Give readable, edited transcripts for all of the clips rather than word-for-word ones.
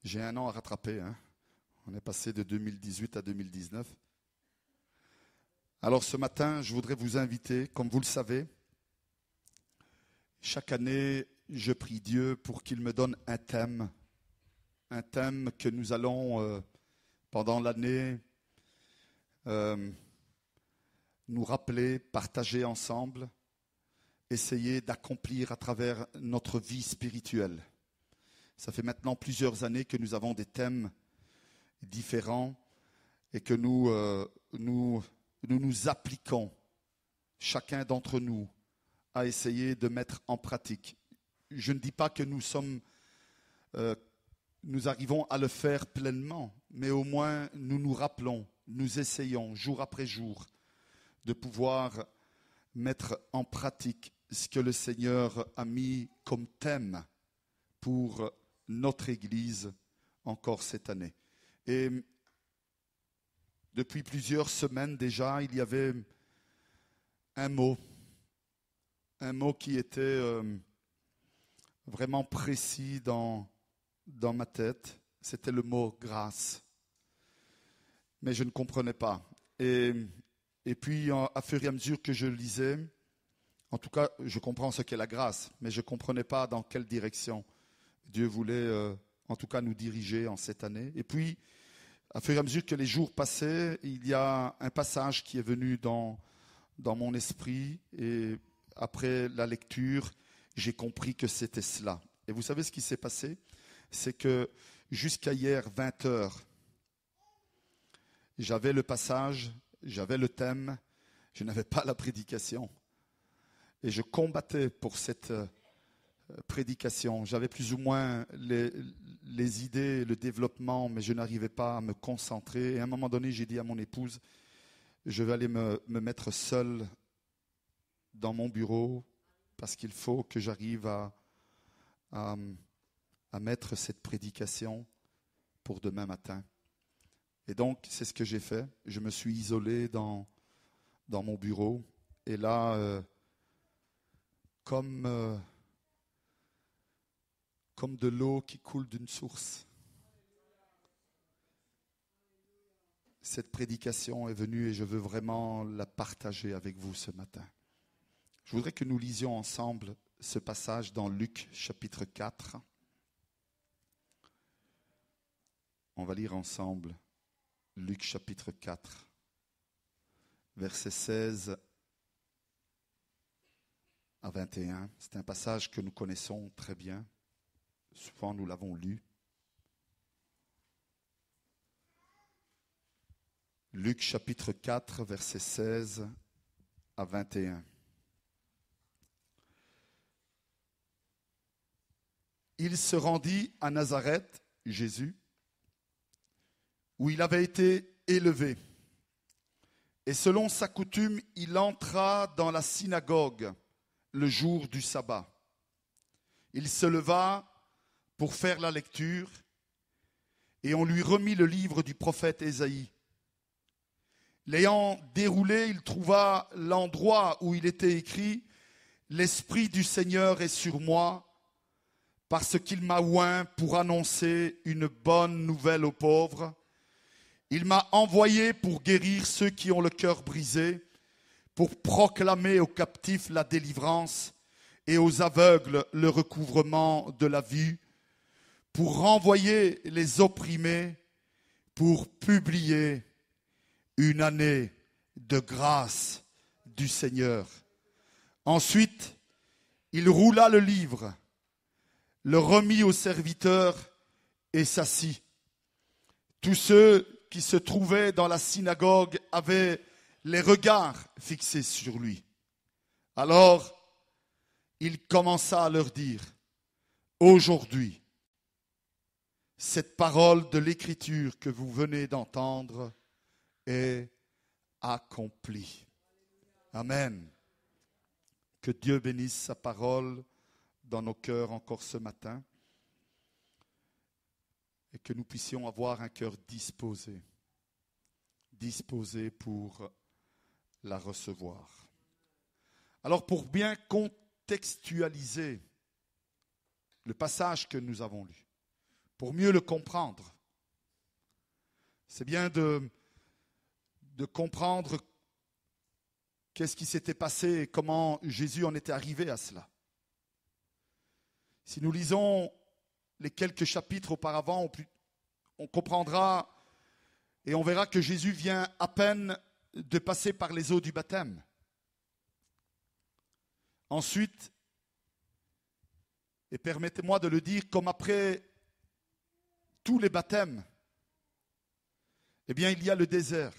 J'ai un an à rattraper, hein. On est passé de 2018 à 2019. Alors ce matin, je voudrais vous inviter, comme vous le savez, chaque année, je prie Dieu pour qu'il me donne un thème que nous allons, pendant l'année, nous rappeler, partager ensemble, essayer d'accomplir à travers notre vie spirituelle. Ça fait maintenant plusieurs années que nous avons des thèmes différents et que nous appliquons, chacun d'entre nous, à essayer de mettre en pratique. Je ne dis pas que nous arrivons à le faire pleinement, mais au moins nous nous rappelons, nous essayons jour après jour de pouvoir mettre en pratique ce que le Seigneur a mis comme thème pour notre Église encore cette année. Et depuis plusieurs semaines déjà, il y avait un mot qui était vraiment précis dans ma tête. C'était le mot grâce. Mais je ne comprenais pas. Et puis, à fur et à mesure que je lisais, en tout cas, je comprends ce qu'est la grâce, mais je ne comprenais pas dans quelle direction Dieu voulait, en tout cas, nous diriger en cette année. Et puis, à fur et à mesure que les jours passaient, il y a un passage qui est venu dans mon esprit. Et après la lecture, j'ai compris que c'était cela. Et vous savez ce qui s'est passé? C'est que jusqu'à hier, 20 heures, j'avais le passage, j'avais le thème, je n'avais pas la prédication. Et je combattais pour cette prédication. J'avais plus ou moins les idées, le développement, mais je n'arrivais pas à me concentrer. Et à un moment donné, j'ai dit à mon épouse, je vais aller me mettre seul dans mon bureau parce qu'il faut que j'arrive à mettre cette prédication pour demain matin. Et donc, c'est ce que j'ai fait. Je me suis isolé dans mon bureau. Et là, comme de l'eau qui coule d'une source, cette prédication est venue et je veux vraiment la partager avec vous ce matin. Je voudrais que nous lisions ensemble ce passage dans Luc chapitre 4. On va lire ensemble Luc chapitre 4, versets 16 à 21. C'est un passage que nous connaissons très bien. Souvent nous l'avons lu. Luc chapitre 4, versets 16 à 21. Il se rendit à Nazareth, Jésus, où il avait été élevé. Et selon sa coutume, il entra dans la synagogue le jour du sabbat. Il se leva pour faire la lecture, et on lui remit le livre du prophète Ésaïe. L'ayant déroulé, il trouva l'endroit où il était écrit « L'Esprit du Seigneur est sur moi, parce qu'il m'a oint pour annoncer une bonne nouvelle aux pauvres. Il m'a envoyé pour guérir ceux qui ont le cœur brisé, pour proclamer aux captifs la délivrance et aux aveugles le recouvrement de la vue, pour renvoyer les opprimés, pour publier une année de grâce du Seigneur. » Ensuite, il roula le livre, le remit au serviteur et s'assit. Tous ceux qui se trouvaient dans la synagogue avaient les regards fixés sur lui. Alors, il commença à leur dire, « Aujourd'hui, cette parole de l'Écriture que vous venez d'entendre est accomplie. » Amen. Que Dieu bénisse sa parole dans nos cœurs encore ce matin et que nous puissions avoir un cœur disposé pour la recevoir. Alors pour bien contextualiser le passage que nous avons lu, pour mieux le comprendre. C'est bien de comprendre qu'est-ce qui s'était passé et comment Jésus en était arrivé à cela. Si nous lisons les quelques chapitres auparavant, on comprendra et on verra que Jésus vient à peine de passer par les eaux du baptême. Ensuite, et permettez-moi de le dire, comme après tous les baptêmes, eh bien, il y a le désert.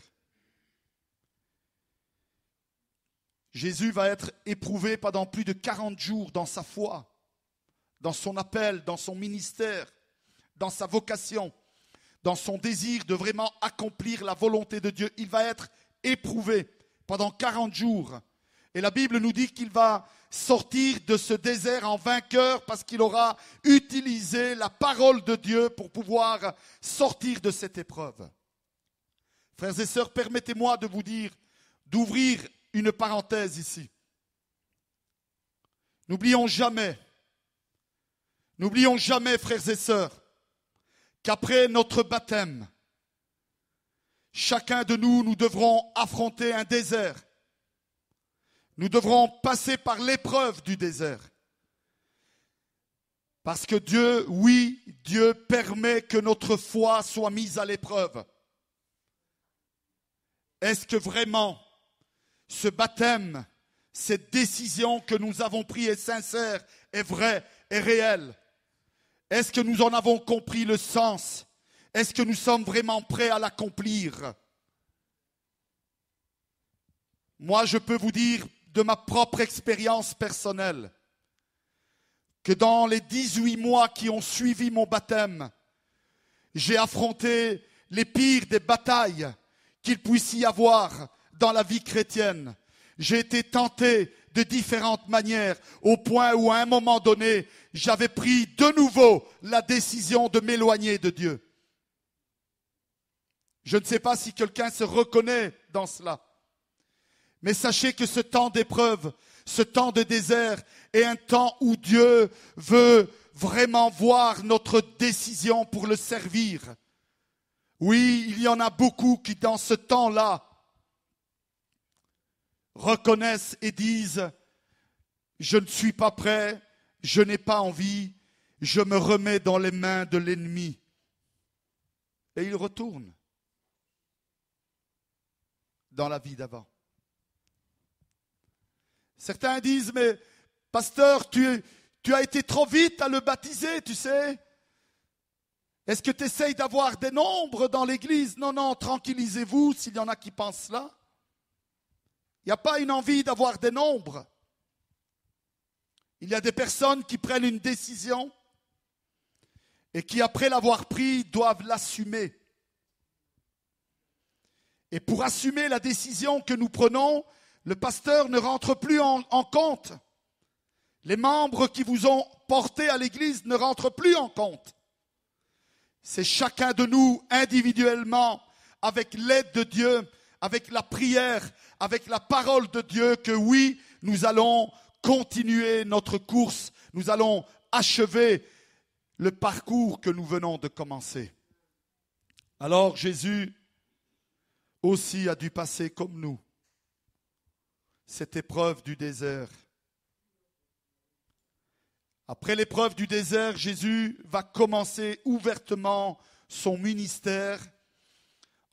Jésus va être éprouvé pendant plus de 40 jours dans sa foi, dans son appel, dans son ministère, dans sa vocation, dans son désir de vraiment accomplir la volonté de Dieu. Il va être éprouvé pendant 40 jours. Et la Bible nous dit qu'il va sortir de ce désert en vainqueur parce qu'il aura utilisé la parole de Dieu pour pouvoir sortir de cette épreuve. Frères et sœurs, permettez-moi de vous dire, d'ouvrir une parenthèse ici. N'oublions jamais, frères et sœurs, qu'après notre baptême, chacun de nous, nous devrons affronter un désert. Nous devrons passer par l'épreuve du désert. Parce que Dieu, oui, Dieu permet que notre foi soit mise à l'épreuve. Est-ce que vraiment ce baptême, cette décision que nous avons prise est sincère, est vraie, est réelle? Est-ce que nous en avons compris le sens? Est-ce que nous sommes vraiment prêts à l'accomplir? Moi, je peux vous dire de ma propre expérience personnelle que dans les 18 mois qui ont suivi mon baptême, j'ai affronté les pires des batailles qu'il puisse y avoir dans la vie chrétienne. J'ai été tenté de différentes manières, au point où à un moment donné, j'avais pris de nouveau la décision de m'éloigner de Dieu. Je ne sais pas si quelqu'un se reconnaît dans cela. Mais sachez que ce temps d'épreuve, ce temps de désert est un temps où Dieu veut vraiment voir notre décision pour le servir. Oui, il y en a beaucoup qui dans ce temps-là reconnaissent et disent « Je ne suis pas prêt, je n'ai pas envie, je me remets dans les mains de l'ennemi. » Et ils retournent dans la vie d'avant. Certains disent, mais pasteur, tu as été trop vite à le baptiser, tu sais. Est-ce que tu essayes d'avoir des nombres dans l'église? Non, non, tranquillisez-vous s'il y en a qui pensent cela. Il n'y a pas une envie d'avoir des nombres. Il y a des personnes qui prennent une décision et qui, après l'avoir prise, doivent l'assumer. Et pour assumer la décision que nous prenons, le pasteur ne rentre plus en compte. Les membres qui vous ont porté à l'église ne rentrent plus en compte. C'est chacun de nous individuellement, avec l'aide de Dieu, avec la prière, avec la parole de Dieu, que oui, nous allons continuer notre course, nous allons achever le parcours que nous venons de commencer. Alors Jésus aussi a dû passer comme nous cette épreuve du désert. Après l'épreuve du désert, Jésus va commencer ouvertement son ministère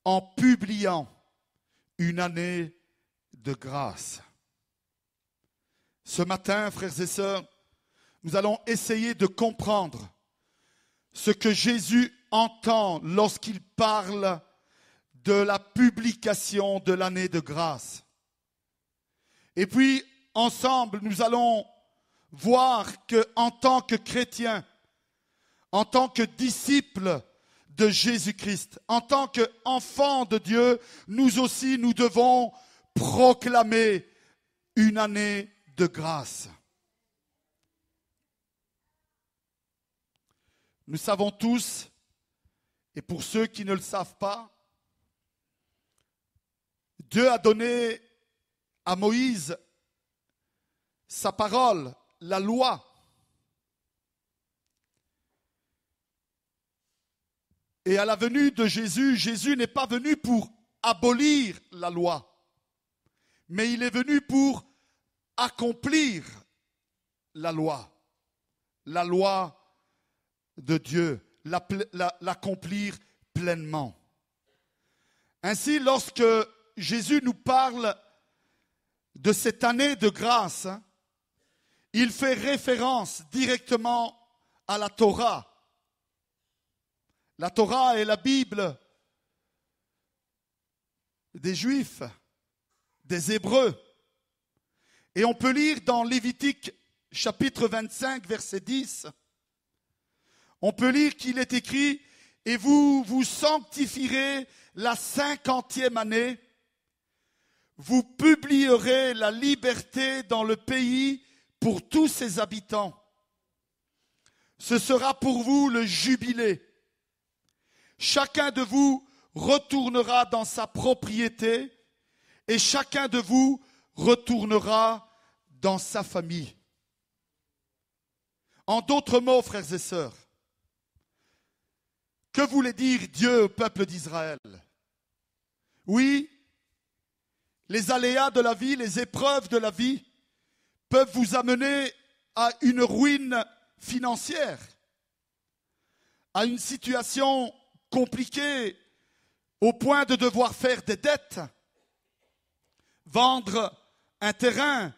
en publiant une année de grâce. Ce matin, frères et sœurs, nous allons essayer de comprendre ce que Jésus entend lorsqu'il parle de la publication de l'année de grâce. Et puis, ensemble, nous allons voir qu'en tant que chrétiens, en tant que disciples de Jésus-Christ, en tant qu'enfants de Dieu, nous aussi, nous devons proclamer une année de grâce. Nous savons tous, et pour ceux qui ne le savent pas, Dieu a donné à Moïse sa parole, la loi. Et à la venue de Jésus, Jésus n'est pas venu pour abolir la loi, mais il est venu pour accomplir la loi de Dieu, l'accomplir pleinement. Ainsi, lorsque Jésus nous parle de cette année de grâce, il fait référence directement à la Torah. La Torah est la Bible des Juifs, des Hébreux. Et on peut lire dans Lévitique chapitre 25, verset 10, on peut lire qu'il est écrit « Et vous vous sanctifierez la 50e année, vous publierez la liberté dans le pays pour tous ses habitants. Ce sera pour vous le jubilé. Chacun de vous retournera dans sa propriété et chacun de vous retournera dans sa famille. » En d'autres mots, frères et sœurs, que voulait dire Dieu au peuple d'Israël? Oui, les aléas de la vie, les épreuves de la vie peuvent vous amener à une ruine financière, à une situation compliquée au point de devoir faire des dettes, vendre un terrain,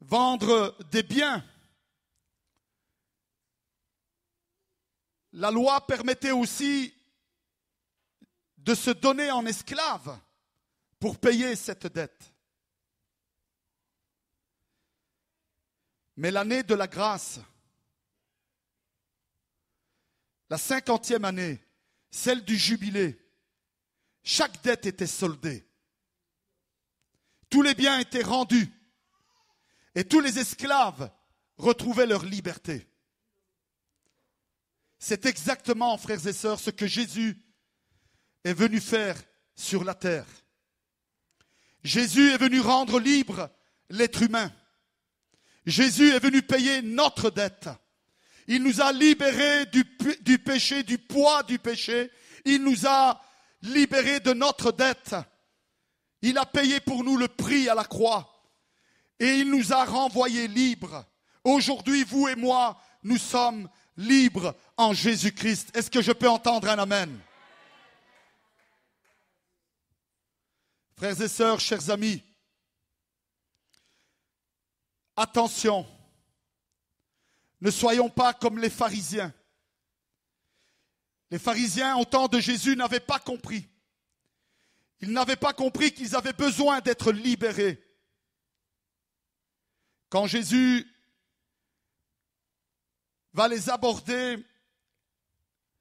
vendre des biens. La loi permettait aussi de se donner en esclave pour payer cette dette. Mais l'année de la grâce, la 50e année, celle du jubilé, chaque dette était soldée. Tous les biens étaient rendus et tous les esclaves retrouvaient leur liberté. C'est exactement, frères et sœurs, ce que Jésus est venu faire sur la terre. Jésus est venu rendre libre l'être humain. Jésus est venu payer notre dette. Il nous a libérés du péché, du poids du péché. Il nous a libérés de notre dette. Il a payé pour nous le prix à la croix. Et il nous a renvoyés libres. Aujourd'hui, vous et moi, nous sommes libres en Jésus-Christ. Est-ce que je peux entendre un amen? Frères et sœurs, chers amis, attention, ne soyons pas comme les pharisiens. Les pharisiens, au temps de Jésus, n'avaient pas compris. Ils n'avaient pas compris qu'ils avaient besoin d'être libérés. Quand Jésus va les aborder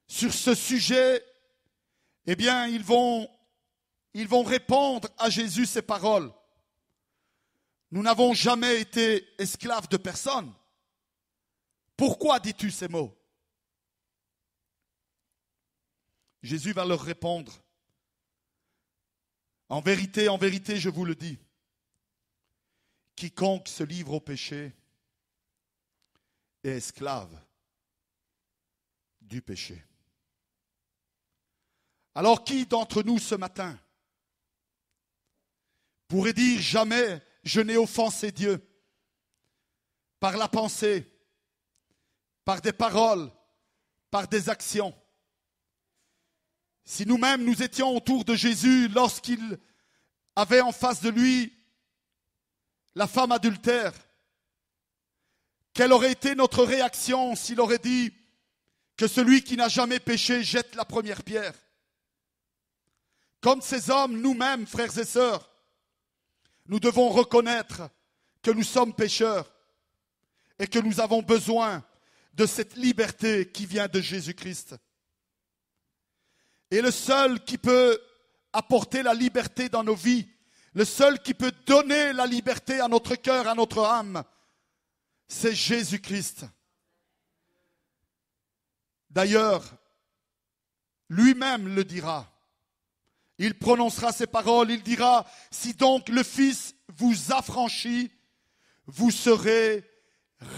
sur ce sujet, eh bien, ils vont répondre à Jésus ces paroles. Nous n'avons jamais été esclaves de personne. Pourquoi dis-tu ces mots? Jésus va leur répondre. En vérité, je vous le dis, quiconque se livre au péché est esclave du péché. Alors qui d'entre nous ce matin pourrait dire jamais je n'ai offensé Dieu par la pensée, par des paroles, par des actions? Si nous-mêmes nous étions autour de Jésus lorsqu'il avait en face de lui la femme adultère, quelle aurait été notre réaction s'il aurait dit que celui qui n'a jamais péché jette la première pierre? Comme ces hommes, nous-mêmes, frères et sœurs, nous devons reconnaître que nous sommes pécheurs et que nous avons besoin de cette liberté qui vient de Jésus-Christ. Et le seul qui peut apporter la liberté dans nos vies, le seul qui peut donner la liberté à notre cœur, à notre âme, c'est Jésus-Christ. D'ailleurs, lui-même le dira. Il prononcera ces paroles, il dira, si donc le Fils vous affranchit, vous serez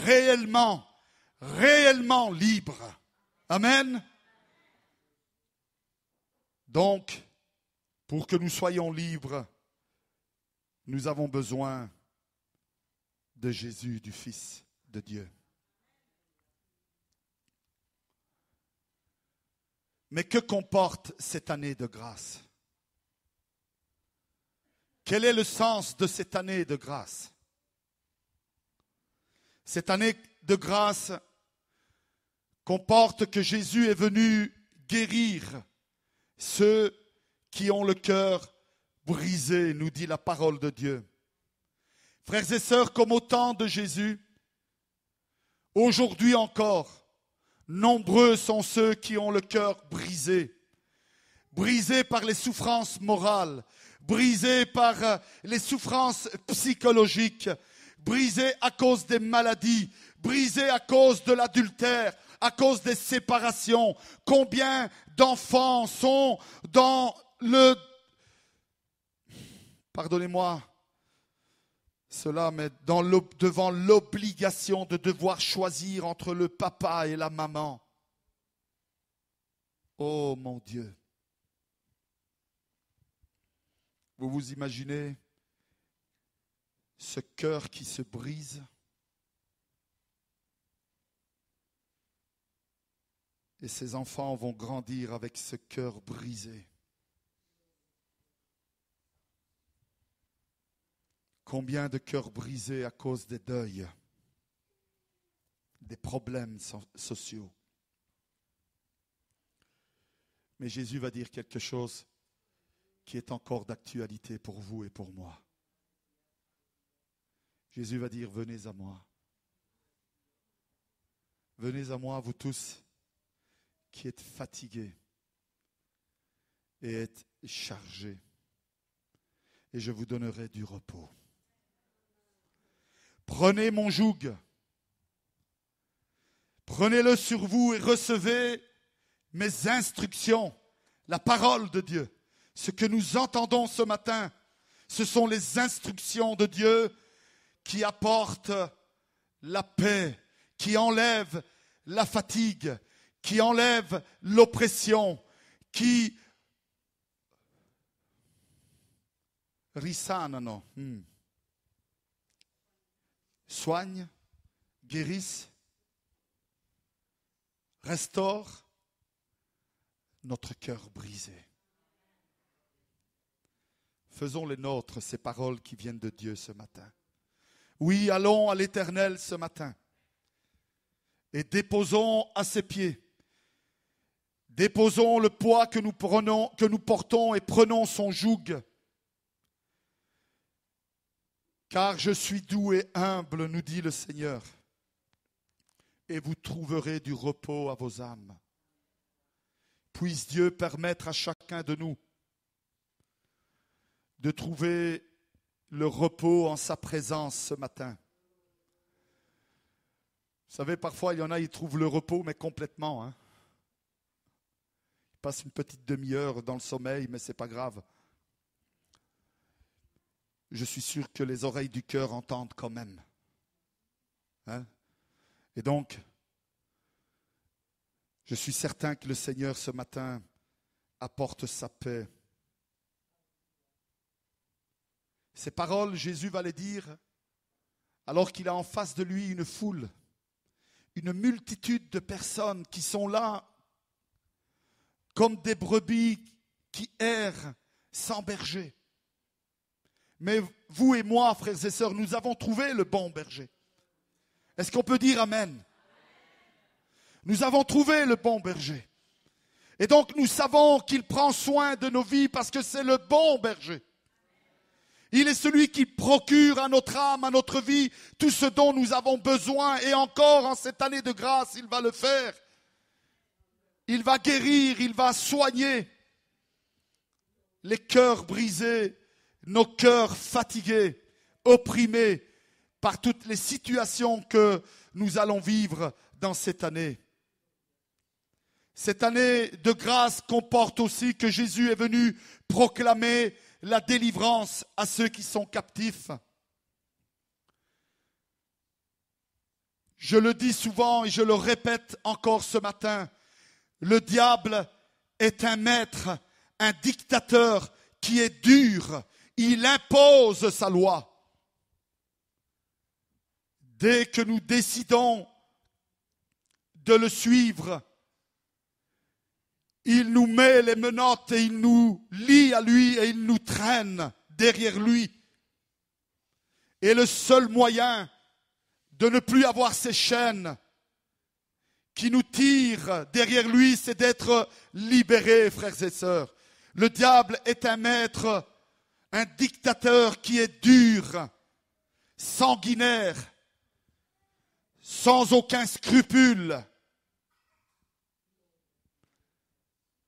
réellement libre. Amen. Donc, pour que nous soyons libres, nous avons besoin de Jésus, du Fils de Dieu. Mais que comporte cette année de grâce? Quel est le sens de cette année de grâce? Cette année de grâce comporte que Jésus est venu guérir ceux qui ont le cœur brisé, nous dit la parole de Dieu. Frères et sœurs, comme au temps de Jésus, aujourd'hui encore, nombreux sont ceux qui ont le cœur brisé, brisé par les souffrances morales, brisé par les souffrances psychologiques, brisé à cause des maladies, brisé à cause de l'adultère, à cause des séparations. Combien d'enfants sont dans le... Pardonnez-moi cela, mais devant l'obligation de devoir choisir entre le papa et la maman. Oh mon Dieu! Vous vous imaginez ce cœur qui se brise? Et ces enfants vont grandir avec ce cœur brisé. Combien de cœurs brisés à cause des deuils, des problèmes sociaux. Mais Jésus va dire quelque chose qui est encore d'actualité pour vous et pour moi. Jésus va dire, venez à moi. Venez à moi, vous tous qui êtes fatigués et êtes chargés, et je vous donnerai du repos. Prenez mon joug, prenez-le sur vous et recevez mes instructions, la parole de Dieu. Ce que nous entendons ce matin, ce sont les instructions de Dieu qui apportent la paix, qui enlèvent la fatigue, qui enlèvent l'oppression, qui risanano, soignent, guérissent, restaurent notre cœur brisé. Faisons les nôtres, ces paroles qui viennent de Dieu ce matin. Oui, allons à l'Éternel ce matin et déposons à ses pieds. Déposons le poids que nous portons et prenons son joug. Car je suis doux et humble, nous dit le Seigneur, et vous trouverez du repos à vos âmes. Puisse Dieu permettre à chacun de nous de trouver le repos en sa présence ce matin. Vous savez, parfois, il y en a, ils trouvent le repos, mais complètement. Ils passent une petite demi-heure dans le sommeil, mais ce n'est pas grave. Je suis sûr que les oreilles du cœur entendent quand même. Et donc, je suis certain que le Seigneur ce matin apporte sa paix. Ces paroles, Jésus va les dire alors qu'il a en face de lui une foule, une multitude de personnes qui sont là comme des brebis qui errent sans berger. Mais vous et moi, frères et sœurs, nous avons trouvé le bon berger. Est-ce qu'on peut dire amen? Nous avons trouvé le bon berger. Et donc nous savons qu'il prend soin de nos vies parce que c'est le bon berger. Il est celui qui procure à notre âme, à notre vie, tout ce dont nous avons besoin. Et encore en cette année de grâce, il va le faire. Il va guérir, il va soigner les cœurs brisés, nos cœurs fatigués, opprimés par toutes les situations que nous allons vivre dans cette année. Cette année de grâce comporte aussi que Jésus est venu proclamer la délivrance à ceux qui sont captifs. Je le dis souvent et je le répète encore ce matin, le diable est un maître un dictateur qui est dur. Il impose sa loi. Dès que nous décidons de le suivre, il nous met les menottes et il nous lie à lui et il nous traîne derrière lui. Et le seul moyen de ne plus avoir ces chaînes qui nous tirent derrière lui, c'est d'être libérés, frères et sœurs. Le diable est un maître, un dictateur qui est dur, sanguinaire, sans aucun scrupule.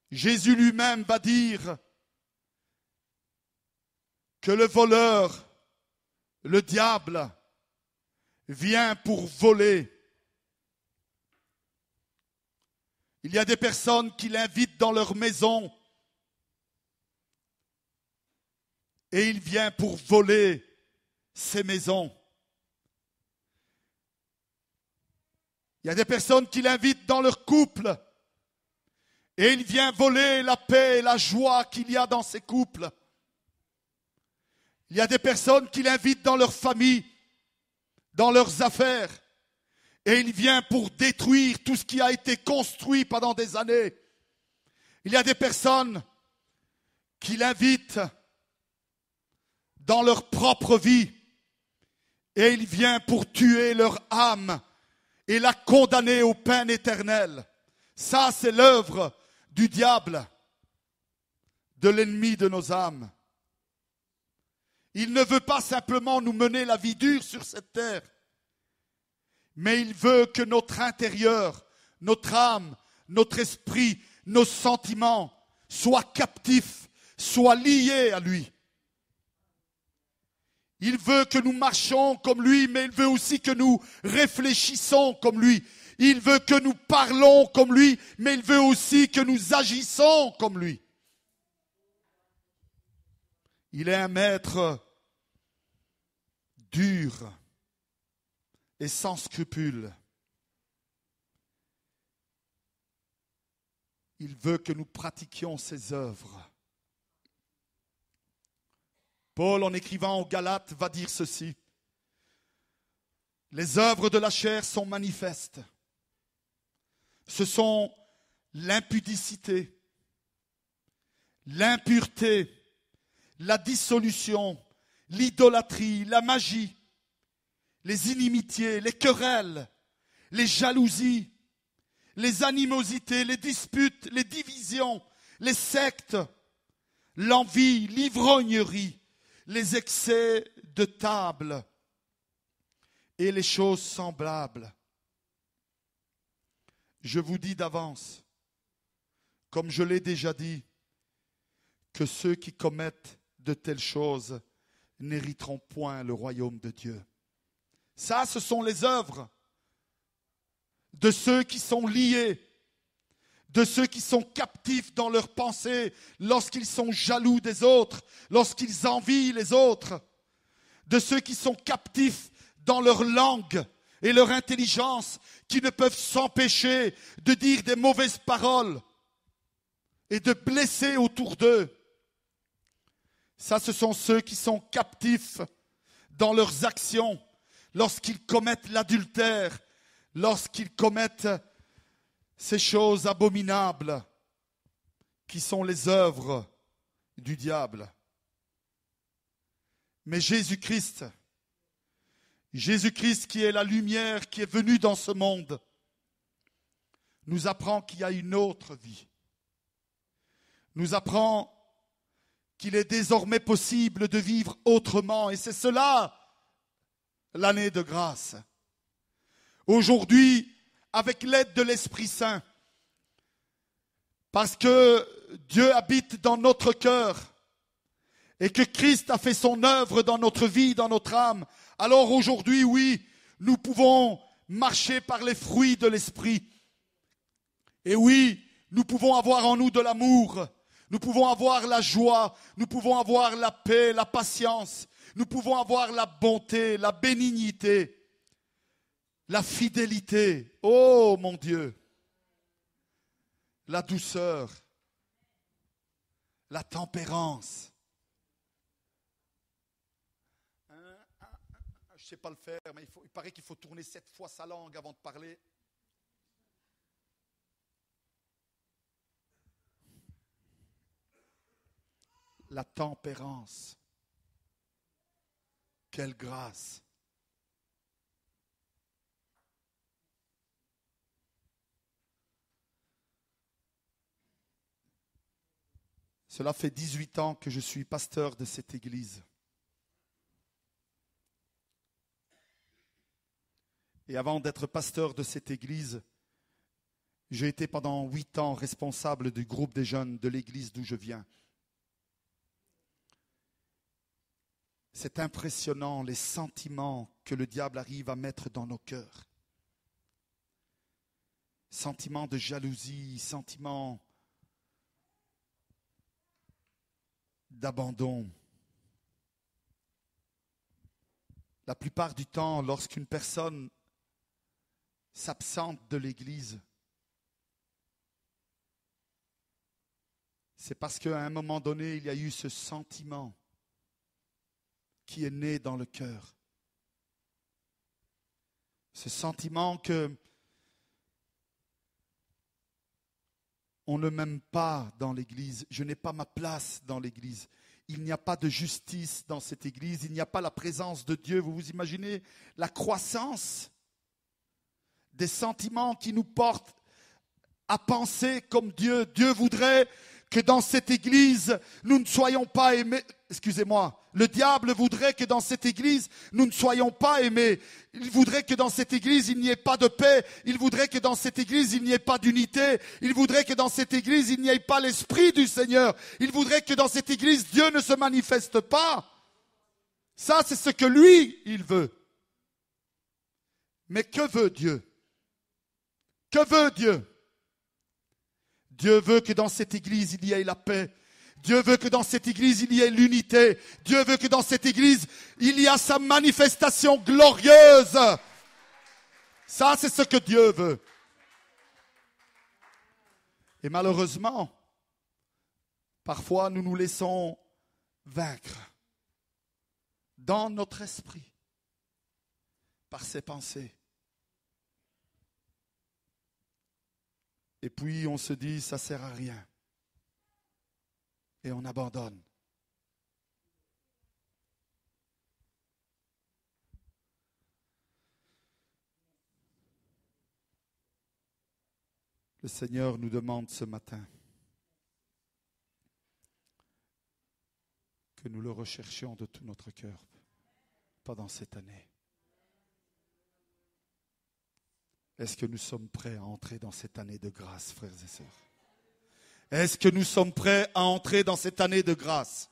Jésus lui-même va dire que le voleur, le diable, vient pour voler. Il y a des personnes qui l'invitent dans leur maison et il vient pour voler ces maisons. Il y a des personnes qui l'invitent dans leur couple et il vient voler la paix et la joie qu'il y a dans ces couples. Il y a des personnes qui l'invitent dans leur famille, dans leurs affaires, et il vient pour détruire tout ce qui a été construit pendant des années. Il y a des personnes qui l'invitent dans leur propre vie, et il vient pour tuer leur âme et la condamner aux peines éternelles. Ça, c'est l'œuvre du diable, de l'ennemi de nos âmes. Il ne veut pas simplement nous mener la vie dure sur cette terre, mais il veut que notre intérieur, notre âme, notre esprit, nos sentiments soient captifs, soient liés à lui. Il veut que nous marchions comme lui, mais il veut aussi que nous réfléchissons comme lui. Il veut que nous parlons comme lui, mais il veut aussi que nous agissons comme lui. Il est un maître dur et sans scrupules. Il veut que nous pratiquions ses œuvres. Paul, en écrivant aux Galates, va dire ceci. Les œuvres de la chair sont manifestes. Ce sont l'impudicité, l'impureté, la dissolution, l'idolâtrie, la magie, les inimitiés, les querelles, les jalousies, les animosités, les disputes, les divisions, les sectes, l'envie, l'ivrognerie, les excès de table et les choses semblables. Je vous dis d'avance, comme je l'ai déjà dit, que ceux qui commettent de telles choses n'hériteront point le royaume de Dieu. Ça, ce sont les œuvres de ceux qui sont liés, de ceux qui sont captifs dans leurs pensées lorsqu'ils sont jaloux des autres, lorsqu'ils envient les autres, de ceux qui sont captifs dans leur langue et leur intelligence, qui ne peuvent s'empêcher de dire des mauvaises paroles et de blesser autour d'eux. Ça, ce sont ceux qui sont captifs dans leurs actions, lorsqu'ils commettent l'adultère, lorsqu'ils commettent ces choses abominables qui sont les œuvres du diable. Mais Jésus-Christ qui est la lumière qui est venue dans ce monde, nous apprend qu'il y a une autre vie. Nous apprend qu'il est désormais possible de vivre autrement. Et c'est cela, l'année de grâce. Aujourd'hui, avec l'aide de l'Esprit Saint, parce que Dieu habite dans notre cœur et que Christ a fait son œuvre dans notre vie, dans notre âme, alors aujourd'hui, oui, nous pouvons marcher par les fruits de l'Esprit. Et oui, nous pouvons avoir en nous de l'amour, nous pouvons avoir la joie, nous pouvons avoir la paix, la patience, nous pouvons avoir la bonté, la bénignité, la fidélité. Oh mon Dieu! La douceur, La tempérance. Je ne sais pas le faire, mais il paraît qu'il faut tourner 7 fois sa langue avant de parler. La tempérance. Quelle grâce. Cela fait 18 ans que je suis pasteur de cette église. Et avant d'être pasteur de cette église, j'ai été pendant 8 ans responsable du groupe des jeunes de l'église d'où je viens. C'est impressionnant les sentiments que le diable arrive à mettre dans nos cœurs. Sentiments de jalousie, sentiments d'abandon. La plupart du temps, lorsqu'une personne s'absente de l'église, c'est parce qu'à un moment donné, il y a eu ce sentiment qui est né dans le cœur. Ce sentiment que on ne m'aime pas dans l'église, je n'ai pas ma place dans l'église. Il n'y a pas de justice dans cette église, il n'y a pas la présence de Dieu. Vous vous imaginez la croissance des sentiments qui nous portent à penser comme Dieu. Dieu voudrait que dans cette église, nous ne soyons pas aimés. Excusez-moi, le diable voudrait que dans cette église, nous ne soyons pas aimés. Il voudrait que dans cette église, il n'y ait pas de paix. Il voudrait que dans cette église, il n'y ait pas d'unité. Il voudrait que dans cette église, il n'y ait pas l'Esprit du Seigneur. Il voudrait que dans cette église, Dieu ne se manifeste pas. Ça, c'est ce que lui, il veut. Mais que veut Dieu? Que veut Dieu? Dieu veut que dans cette église, il y ait la paix. Dieu veut que dans cette église, il y ait l'unité. Dieu veut que dans cette église, il y a sa manifestation glorieuse. Ça, c'est ce que Dieu veut. Et malheureusement, parfois, nous nous laissons vaincre dans notre esprit par ces pensées. Et puis on se dit, ça ne sert à rien. Et on abandonne. Le Seigneur nous demande ce matin que nous le recherchions de tout notre cœur pendant cette année. Est-ce que nous sommes prêts à entrer dans cette année de grâce, frères et sœurs? Est-ce que nous sommes prêts à entrer dans cette année de grâce?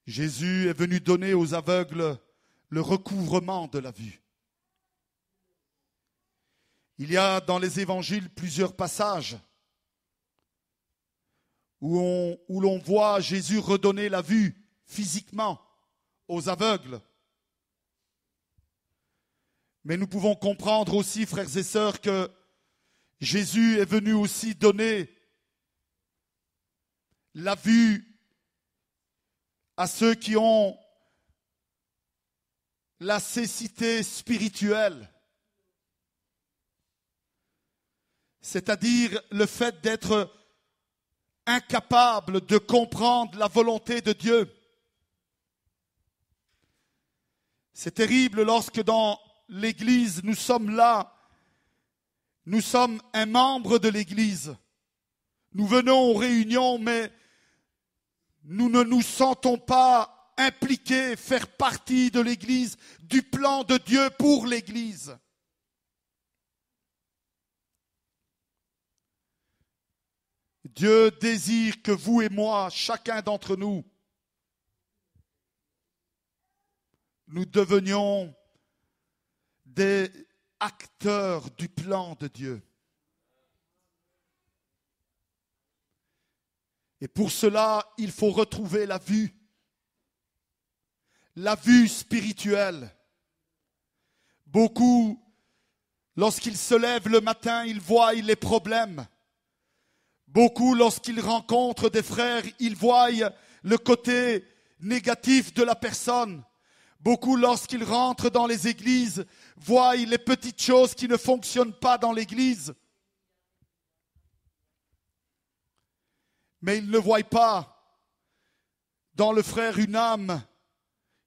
Jésus est venu donner aux aveugles le recouvrement de la vue. Il y a dans les évangiles plusieurs passages où l'on voit Jésus redonner la vue physiquement aux aveugles. Mais nous pouvons comprendre aussi, frères et sœurs, que Jésus est venu aussi donner la vue à ceux qui ont la cécité spirituelle. C'est-à-dire le fait d'être incapable de comprendre la volonté de Dieu. C'est terrible lorsque dans l'Église, nous sommes là, nous sommes un membre de l'Église. Nous venons aux réunions, mais nous ne nous sentons pas impliqués, faire partie de l'Église, du plan de Dieu pour l'Église. Dieu désire que vous et moi, chacun d'entre nous, nous devenions des acteurs du plan de Dieu. Et pour cela, il faut retrouver la vue spirituelle. Beaucoup Lorsqu'ils se lèvent le matin, ils voient les problèmes. Beaucoup, lorsqu'ils rencontrent des frères, ils voient le côté négatif de la personne. Beaucoup, lorsqu'ils rentrent dans les églises, voient les petites choses qui ne fonctionnent pas dans l'église. Mais ils ne voient pas dans le frère une âme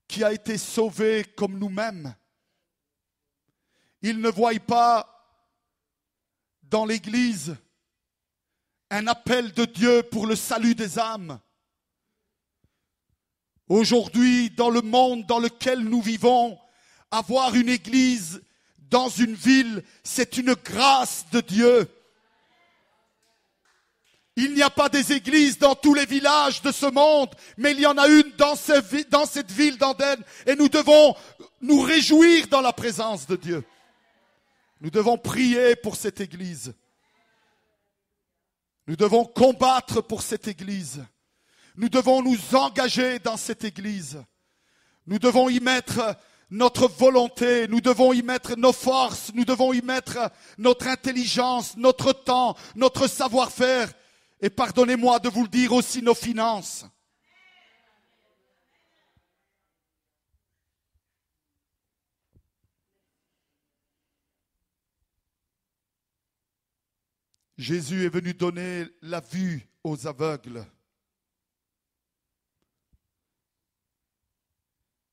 qui a été sauvée comme nous-mêmes. Ils ne voient pas dans l'église un appel de Dieu pour le salut des âmes. Aujourd'hui, dans le monde dans lequel nous vivons, avoir une église dans une ville, c'est une grâce de Dieu. Il n'y a pas des églises dans tous les villages de ce monde, mais il y en a une dans cette ville d'Andenne, et nous devons nous réjouir dans la présence de Dieu. Nous devons prier pour cette église. Nous devons combattre pour cette église. Nous devons nous engager dans cette église. Nous devons y mettre notre volonté, nous devons y mettre nos forces, nous devons y mettre notre intelligence, notre temps, notre savoir-faire. Et pardonnez-moi de vous le dire aussi, nos finances. Jésus est venu donner la vue aux aveugles.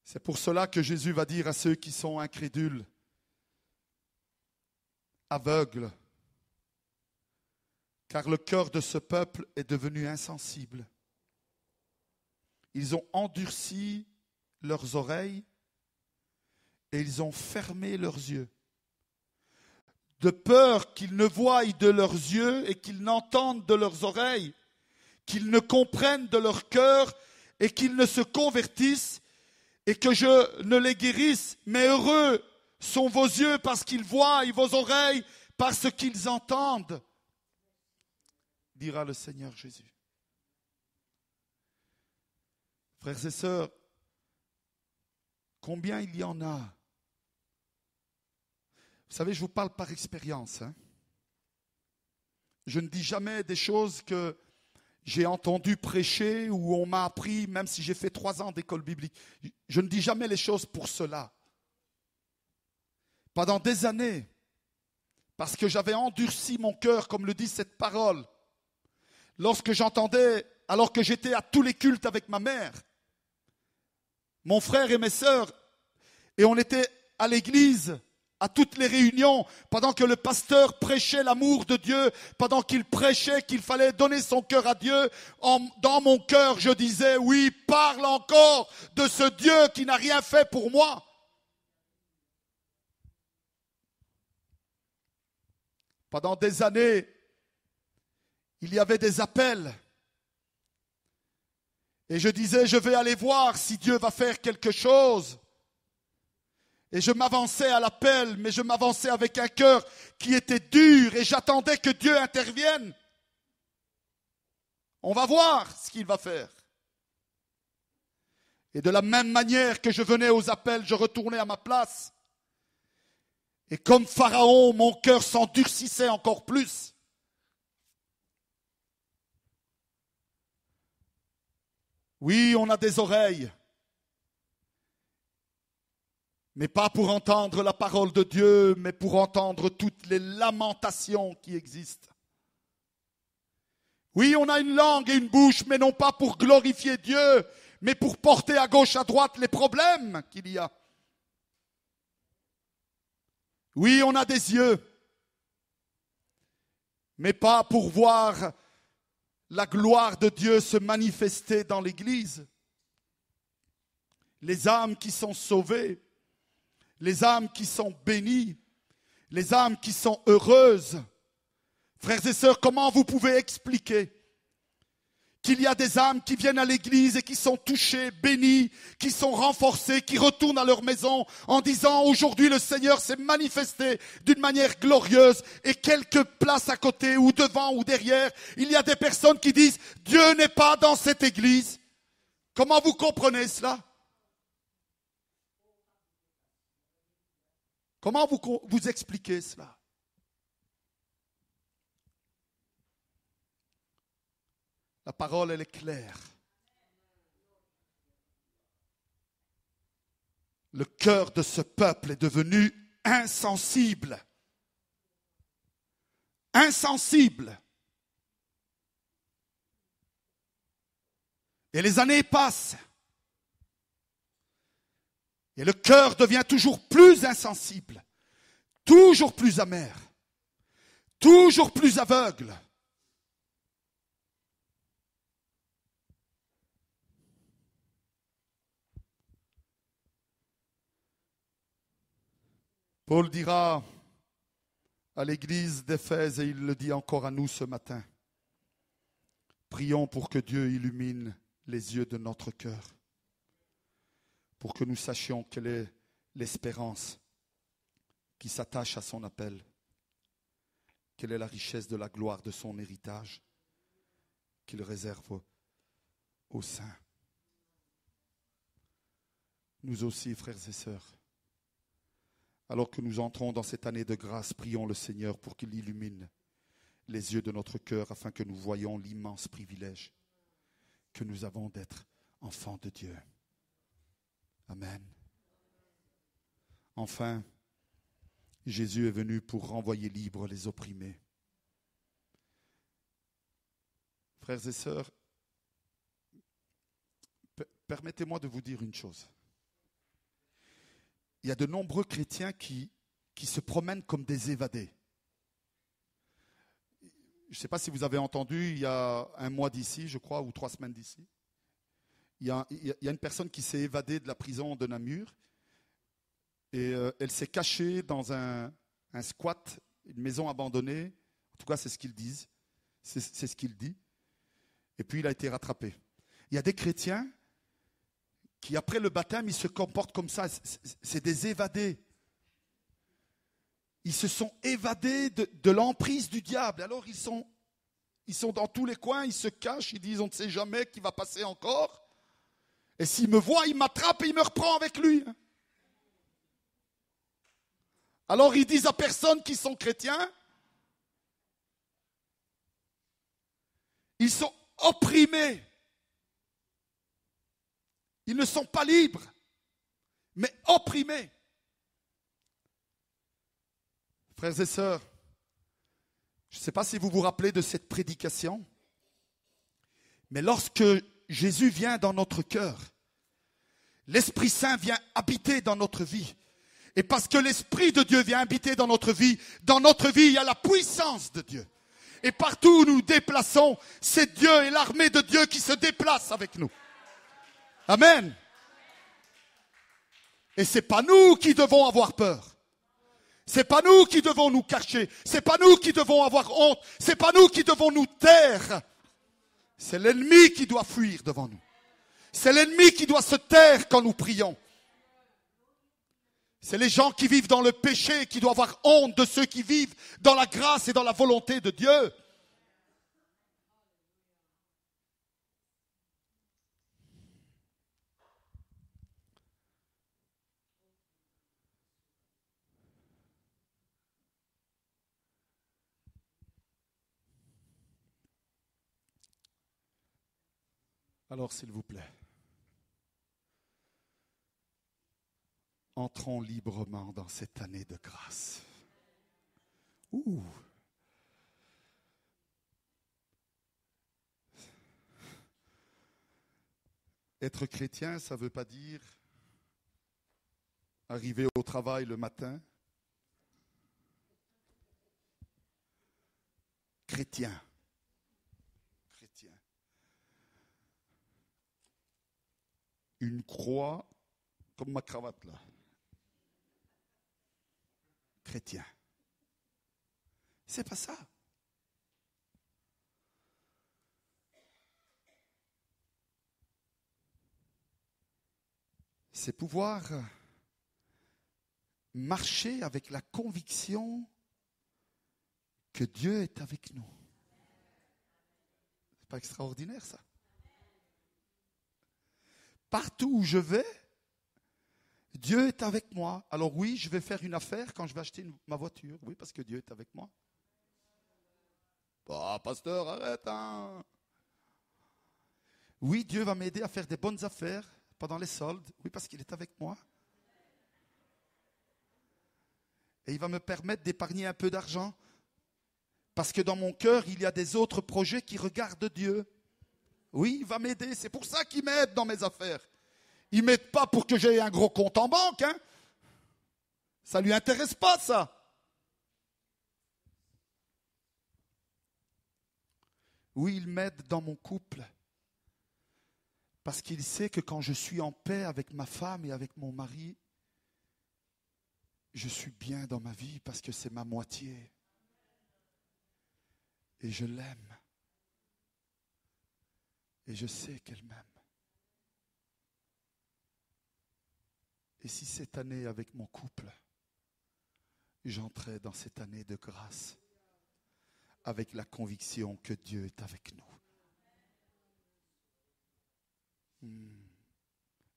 C'est pour cela que Jésus va dire à ceux qui sont incrédules, aveugles, car le cœur de ce peuple est devenu insensible. Ils ont endurci leurs oreilles et ils ont fermé leurs yeux, de peur qu'ils ne voient de leurs yeux et qu'ils n'entendent de leurs oreilles, qu'ils ne comprennent de leur cœur et qu'ils ne se convertissent et que je ne les guérisse. Mais heureux sont vos yeux parce qu'ils voient et vos oreilles parce qu'ils entendent, dira le Seigneur Jésus. Frères et sœurs, combien il y en a? Vous savez, je vous parle par expérience. Je ne dis jamais des choses que j'ai entendu prêcher ou on m'a appris, même si j'ai fait 3 ans d'école biblique. Je ne dis jamais les choses pour cela. Pendant des années, parce que j'avais endurci mon cœur, comme le dit cette parole, lorsque j'entendais, alors que j'étais à tous les cultes avec ma mère, mon frère et mes sœurs, et on était à l'église, à toutes les réunions, pendant que le pasteur prêchait l'amour de Dieu, pendant qu'il prêchait qu'il fallait donner son cœur à Dieu, dans mon cœur, je disais, oui, parle encore de ce Dieu qui n'a rien fait pour moi. Pendant des années, il y avait des appels. Et je disais, je vais aller voir si Dieu va faire quelque chose. Et je m'avançais à l'appel, mais je m'avançais avec un cœur qui était dur et j'attendais que Dieu intervienne. On va voir ce qu'il va faire. Et de la même manière que je venais aux appels, je retournais à ma place. Et comme Pharaon, mon cœur s'endurcissait encore plus. Oui, on a des oreilles. Mais pas pour entendre la parole de Dieu, mais pour entendre toutes les lamentations qui existent. Oui, on a une langue et une bouche, mais non pas pour glorifier Dieu, mais pour porter à gauche, à droite les problèmes qu'il y a. Oui, on a des yeux, mais pas pour voir la gloire de Dieu se manifester dans l'Église. Les âmes qui sont sauvées, les âmes qui sont bénies, les âmes qui sont heureuses. Frères et sœurs, comment vous pouvez expliquer qu'il y a des âmes qui viennent à l'église et qui sont touchées, bénies, qui sont renforcées, qui retournent à leur maison en disant aujourd'hui le Seigneur s'est manifesté d'une manière glorieuse et quelques places à côté ou devant ou derrière, il y a des personnes qui disent Dieu n'est pas dans cette église. Comment vous comprenez cela? Comment vous expliquez cela? La parole, elle est claire. Le cœur de ce peuple est devenu insensible. Insensible. Et les années passent. Et le cœur devient toujours plus insensible, toujours plus amer, toujours plus aveugle. Paul dira à l'église d'Éphèse, et il le dit encore à nous ce matin, prions pour que Dieu illumine les yeux de notre cœur, pour que nous sachions quelle est l'espérance qui s'attache à son appel, quelle est la richesse de la gloire de son héritage qu'il réserve aux saints. Nous aussi, frères et sœurs, alors que nous entrons dans cette année de grâce, prions le Seigneur pour qu'il illumine les yeux de notre cœur afin que nous voyions l'immense privilège que nous avons d'être enfants de Dieu. Amen. Enfin, Jésus est venu pour renvoyer libres les opprimés. Frères et sœurs, permettez-moi de vous dire une chose. Il y a de nombreux chrétiens qui se promènent comme des évadés. Je ne sais pas si vous avez entendu, il y a un mois d'ici, je crois, ou 3 semaines d'ici, il y a une personne qui s'est évadée de la prison de Namur et elle s'est cachée dans un squat, une maison abandonnée. En tout cas, c'est ce qu'ils disent. C'est ce qu'il dit. Et puis, il a été rattrapé. Il y a des chrétiens qui, après le baptême, ils se comportent comme ça. C'est des évadés. Ils se sont évadés de l'emprise du diable. Alors, ils sont dans tous les coins, ils se cachent, ils disent, on ne sait jamais qui va passer encore. Et s'il me voit, il m'attrape et il me reprend avec lui. Alors, ils disent à personne qu'ils sont chrétiens. Ils sont opprimés. Ils ne sont pas libres, mais opprimés. Frères et sœurs, je ne sais pas si vous vous rappelez de cette prédication, mais lorsque Jésus vient dans notre cœur, l'Esprit Saint vient habiter dans notre vie. Et parce que l'Esprit de Dieu vient habiter dans notre vie, il y a la puissance de Dieu. Et partout où nous nous déplaçons, c'est Dieu et l'armée de Dieu qui se déplacent avec nous. Amen. Et ce n'est pas nous qui devons avoir peur. Ce n'est pas nous qui devons nous cacher. Ce n'est pas nous qui devons avoir honte. Ce n'est pas nous qui devons nous taire. C'est l'ennemi qui doit fuir devant nous. C'est l'ennemi qui doit se taire quand nous prions. C'est les gens qui vivent dans le péché qui doivent avoir honte de ceux qui vivent dans la grâce et dans la volonté de Dieu. Alors, s'il vous plaît, entrons librement dans cette année de grâce. Ouh. Être chrétien, ça ne veut pas dire arriver au travail le matin. Chrétien. Une croix comme ma cravate là. Chrétien. C'est pas ça. C'est pouvoir marcher avec la conviction que Dieu est avec nous. C'est pas extraordinaire ça? Partout où je vais, Dieu est avec moi. Alors oui, je vais faire une affaire quand je vais acheter ma voiture. Oui, parce que Dieu est avec moi. Ah, pasteur, arrête, hein. Oui, Dieu va m'aider à faire des bonnes affaires pendant les soldes. Oui, parce qu'il est avec moi. Et il va me permettre d'épargner un peu d'argent. Parce que dans mon cœur, il y a des autres projets qui regardent Dieu. Oui, il va m'aider. C'est pour ça qu'il m'aide dans mes affaires. Il ne m'aide pas pour que j'aie un gros compte en banque. Hein. Ça ne lui intéresse pas, ça. Oui, il m'aide dans mon couple. Parce qu'il sait que quand je suis en paix avec ma femme et avec mon mari, je suis bien dans ma vie parce que c'est ma moitié. Et je l'aime. Et je sais qu'elle m'aime. Et si cette année avec mon couple, j'entrais dans cette année de grâce avec la conviction que Dieu est avec nous.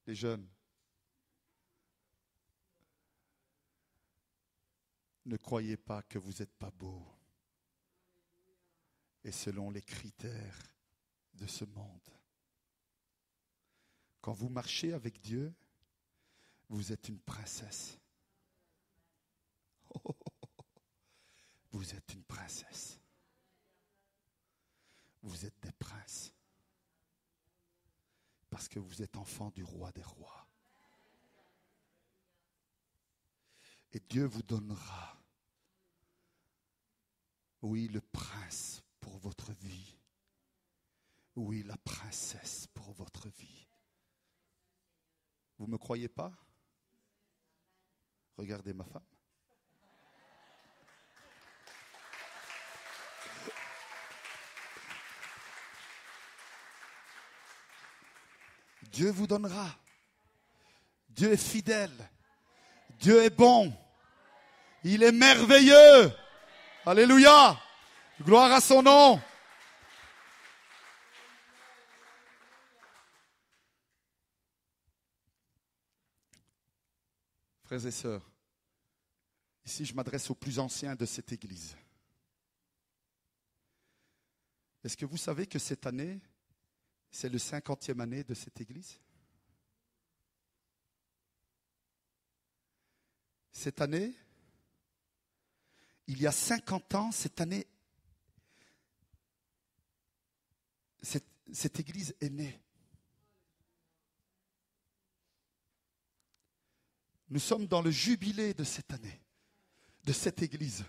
Les jeunes, ne croyez pas que vous n'êtes pas beaux. Et selon les critères de ce monde. Quand vous marchez avec Dieu, vous êtes une princesse. Vous êtes une princesse. Vous êtes des princes. Parce que vous êtes enfant du roi des rois. Et Dieu vous donnera, oui, le prince pour votre vie. Oui, la princesse pour votre vie. Vous ne me croyez pas? Regardez ma femme. Dieu vous donnera. Dieu est fidèle. Dieu est bon. Il est merveilleux. Alléluia. Gloire à son nom. Frères et sœurs, ici je m'adresse aux plus anciens de cette église. Est-ce que vous savez que cette année, c'est le 50e année de cette église? Cette année, il y a 50 ans, cette année, cette église est née. Nous sommes dans le jubilé de cette année, de cette église.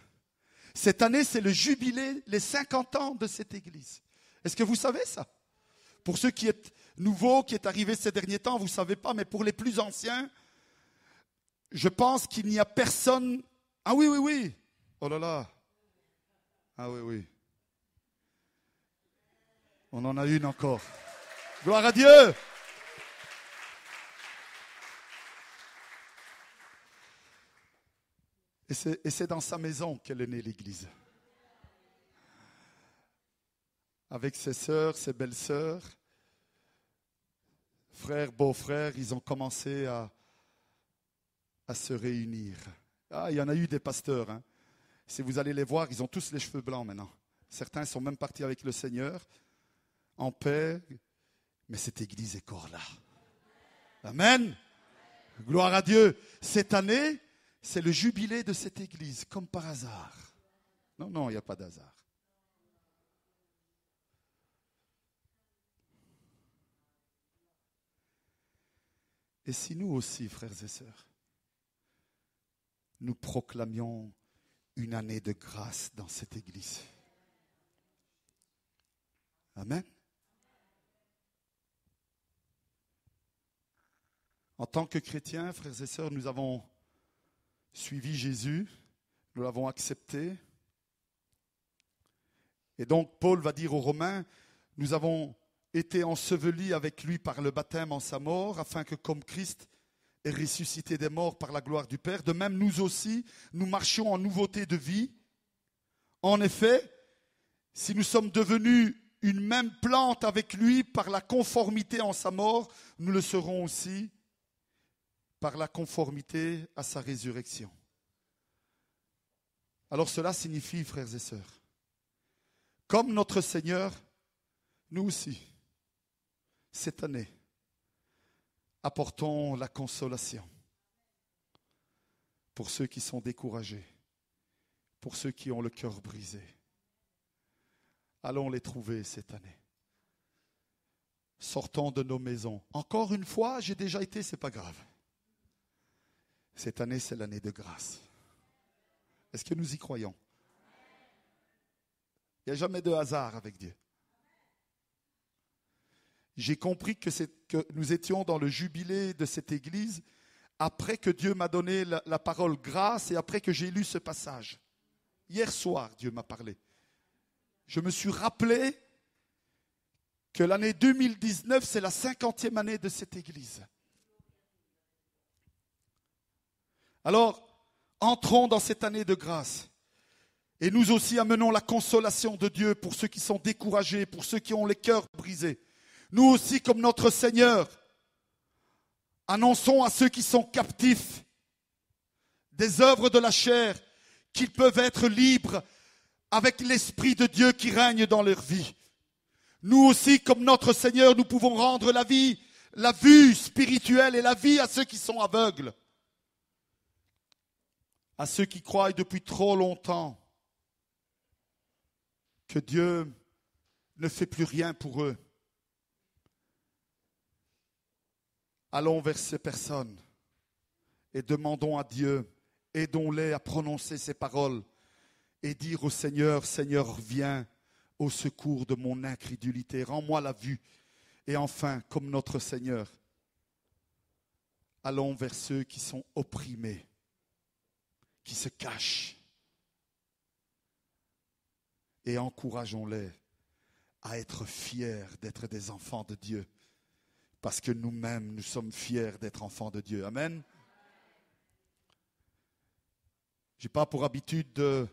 Cette année, c'est le jubilé, les 50 ans de cette église. Est-ce que vous savez ça? Pour ceux qui êtes nouveaux, qui est arrivé ces derniers temps, vous ne savez pas, mais pour les plus anciens, je pense qu'il n'y a personne... Ah oui, oui, oui. Oh là là. Ah oui, oui. On en a une encore. Gloire à Dieu. Et c'est dans sa maison qu'elle est née, l'église. Avec ses sœurs, ses belles-sœurs, frères, beaux-frères, ils ont commencé à se réunir. Ah, il y en a eu des pasteurs. Hein. Si vous allez les voir, ils ont tous les cheveux blancs maintenant. Certains sont même partis avec le Seigneur, en paix. Mais cette église est encore là. Amen. Gloire à Dieu. Cette année, c'est le jubilé de cette église, comme par hasard. Non, non, il n'y a pas d'hasard. Et si nous aussi, frères et sœurs, nous proclamions une année de grâce dans cette église. Amen. En tant que chrétiens, frères et sœurs, nous avons suivi Jésus, nous l'avons accepté. Et donc Paul va dire aux Romains, nous avons été ensevelis avec lui par le baptême en sa mort, afin que comme Christ est ressuscité des morts par la gloire du Père, de même nous aussi, nous marchions en nouveauté de vie. En effet, si nous sommes devenus une même plante avec lui par la conformité en sa mort, nous le serons aussi par la conformité à sa résurrection. Alors cela signifie, frères et sœurs, comme notre Seigneur, nous aussi, cette année, apportons la consolation pour ceux qui sont découragés, pour ceux qui ont le cœur brisé. Allons les trouver cette année. Sortons de nos maisons. Encore une fois, j'ai déjà été, c'est pas grave. Cette année, c'est l'année de grâce. Est-ce que nous y croyons? Il n'y a jamais de hasard avec Dieu. J'ai compris que nous étions dans le jubilé de cette église après que Dieu m'a donné la parole grâce et après que j'ai lu ce passage. Hier soir, Dieu m'a parlé. Je me suis rappelé que l'année 2019, c'est la 50e année de cette église. Alors, entrons dans cette année de grâce. Et nous aussi amenons la consolation de Dieu pour ceux qui sont découragés, pour ceux qui ont les cœurs brisés. Nous aussi, comme notre Seigneur, annonçons à ceux qui sont captifs des œuvres de la chair qu'ils peuvent être libres avec l'Esprit de Dieu qui règne dans leur vie. Nous aussi, comme notre Seigneur, nous pouvons rendre la vue spirituelle et la vie à ceux qui sont aveugles, à ceux qui croient depuis trop longtemps que Dieu ne fait plus rien pour eux. Allons vers ces personnes et demandons à Dieu, aidons-les à prononcer ces paroles et dire au Seigneur, Seigneur, viens au secours de mon incrédulité, rends-moi la vue. Et enfin, comme notre Seigneur, allons vers ceux qui sont opprimés, qui se cachent, et encourageons-les à être fiers d'être des enfants de Dieu, parce que nous-mêmes, nous sommes fiers d'être enfants de Dieu. Amen. Je n'ai pas pour habitude de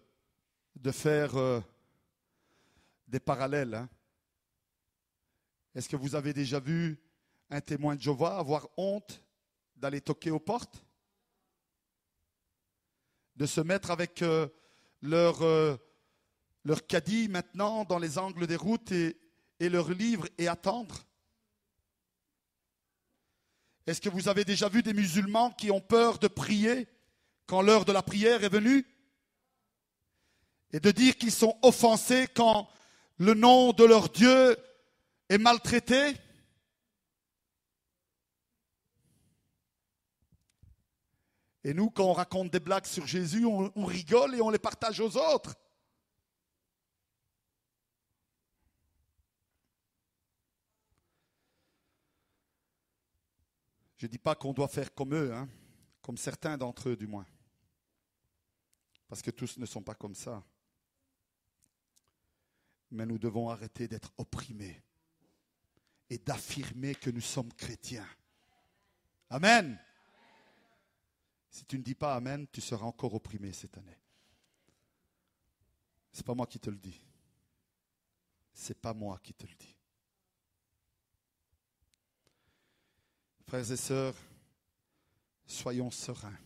faire des parallèles. Hein. Est-ce que vous avez déjà vu un témoin de Jéhovah avoir honte d'aller toquer aux portes? De se mettre avec leur caddie maintenant dans les angles des routes et leurs livres et attendre? Est-ce que vous avez déjà vu des musulmans qui ont peur de prier quand l'heure de la prière est venue? Et de dire qu'ils sont offensés quand le nom de leur Dieu est maltraité? Et nous, quand on raconte des blagues sur Jésus, on rigole et on les partage aux autres. Je ne dis pas qu'on doit faire comme eux, hein, comme certains d'entre eux du moins. Parce que tous ne sont pas comme ça. Mais nous devons arrêter d'être opprimés et d'affirmer que nous sommes chrétiens. Amen. Si tu ne dis pas Amen, tu seras encore opprimé cette année. Ce n'est pas moi qui te le dis. Ce n'est pas moi qui te le dis. Frères et sœurs, soyons sereins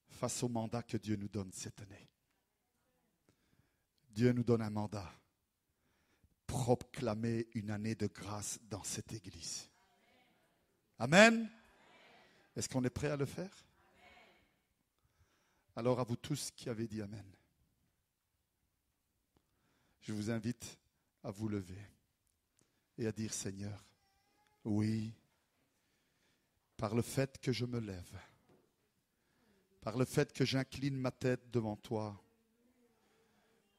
face au mandat que Dieu nous donne cette année. Dieu nous donne un mandat. Proclamer une année de grâce dans cette église. Amen. Est-ce qu'on est prêt à le faire? Alors à vous tous qui avez dit Amen, je vous invite à vous lever et à dire Seigneur, oui, par le fait que je me lève, par le fait que j'incline ma tête devant toi,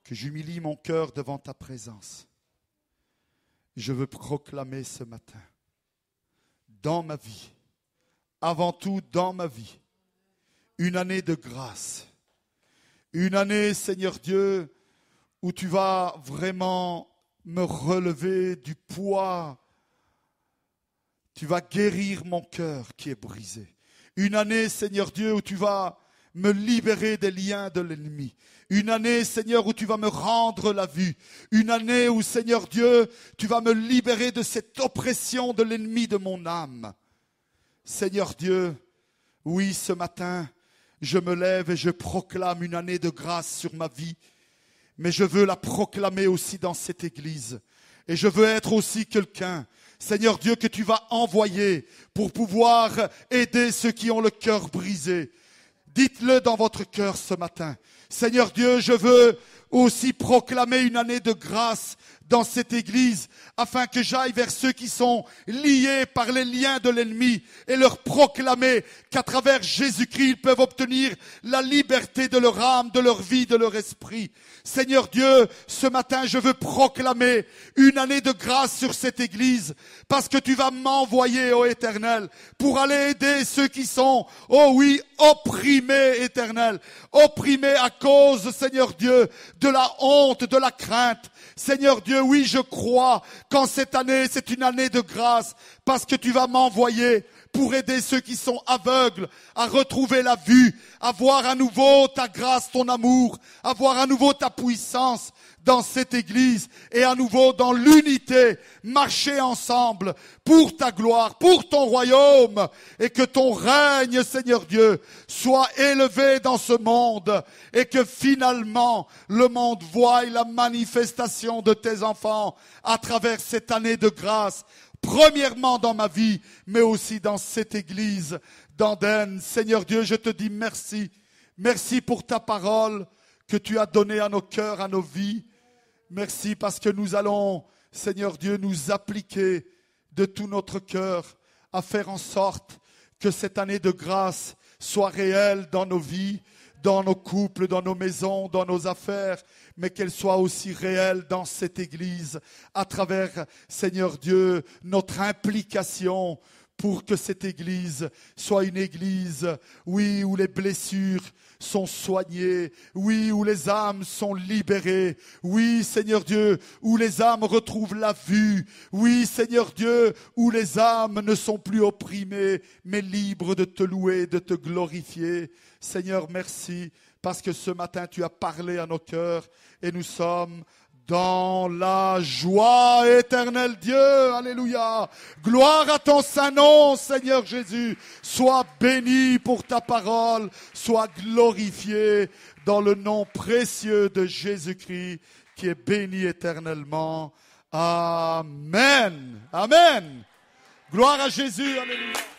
que j'humilie mon cœur devant ta présence, je veux proclamer ce matin, dans ma vie, avant tout dans ma vie, une année de grâce, une année, Seigneur Dieu, où tu vas vraiment me relever du poids. Tu vas guérir mon cœur qui est brisé. Une année, Seigneur Dieu, où tu vas me libérer des liens de l'ennemi. Une année, Seigneur, où tu vas me rendre la vue. Une année où, Seigneur Dieu, tu vas me libérer de cette oppression de l'ennemi de mon âme. Seigneur Dieu, oui, ce matin, je me lève et je proclame une année de grâce sur ma vie, mais je veux la proclamer aussi dans cette église. Et je veux être aussi quelqu'un, Seigneur Dieu, que tu vas envoyer pour pouvoir aider ceux qui ont le cœur brisé. Dites-le dans votre cœur ce matin. Seigneur Dieu, je veux aussi proclamer une année de grâce dans cette église, afin que j'aille vers ceux qui sont liés par les liens de l'ennemi et leur proclamer qu'à travers Jésus-Christ, ils peuvent obtenir la liberté de leur âme, de leur vie, de leur esprit. Seigneur Dieu, ce matin, je veux proclamer une année de grâce sur cette église, parce que tu vas m'envoyer, ô Éternel, pour aller aider ceux qui sont, oh oui, opprimés, Éternel, opprimés à cause, Seigneur Dieu, de la honte, de la crainte. Seigneur Dieu, oui, je crois qu'en cette année, c'est une année de grâce, parce que tu vas m'envoyer pour aider ceux qui sont aveugles à retrouver la vue, à voir à nouveau ta grâce, ton amour, à voir à nouveau ta puissance dans cette église et à nouveau dans l'unité, marcher ensemble pour ta gloire, pour ton royaume, et que ton règne, Seigneur Dieu, soit élevé dans ce monde et que finalement le monde voie la manifestation de tes enfants à travers cette année de grâce. Premièrement dans ma vie, mais aussi dans cette église d'Andenne. Seigneur Dieu, je te dis merci. Merci pour ta parole que tu as donnée à nos cœurs, à nos vies. Merci parce que nous allons, Seigneur Dieu, nous appliquer de tout notre cœur à faire en sorte que cette année de grâce soit réelle dans nos vies, dans nos couples, dans nos maisons, dans nos affaires, mais qu'elle soit aussi réelle dans cette église, à travers, Seigneur Dieu, notre implication pour que cette église soit une église, oui, où les blessures sont soignées, oui, où les âmes sont libérées, oui, Seigneur Dieu, où les âmes retrouvent la vue, oui, Seigneur Dieu, où les âmes ne sont plus opprimées, mais libres de te louer, de te glorifier. Seigneur, merci, parce que ce matin, tu as parlé à nos cœurs et nous sommes dans la joie, éternel Dieu. Alléluia. Gloire à ton saint nom, Seigneur Jésus. Sois béni pour ta parole. Sois glorifié dans le nom précieux de Jésus-Christ qui est béni éternellement. Amen. Amen. Gloire à Jésus. Alléluia.